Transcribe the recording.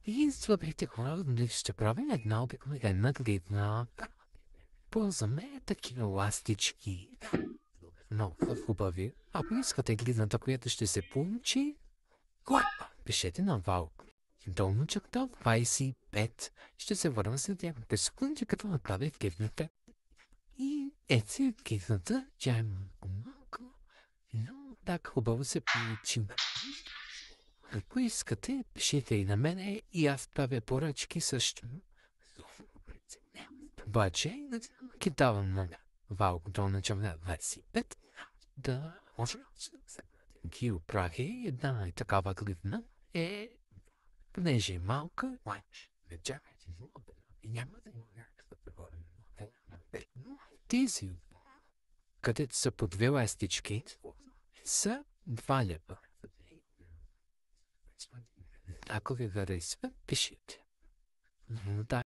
И слабите хора ще правим една обикновена гледна. Ползваме такива ластички. Много хубави. Ако искате гледната, която ще се получи, пишете на Валк. Долно черта 25. Ще се върна след някакви секунди, като направя гледната. И ето гледната, тя е малко, но так хубаво се получи. Ако искате, пишете и на мене и аз правя поръчки също. Обаче, ги давам на Валк долна черта 25. Да, може ги оправи една такава гледна понеже е малка, тези, където са по две ластички, са 2 лева. Ако ви харесва, пишете. Да.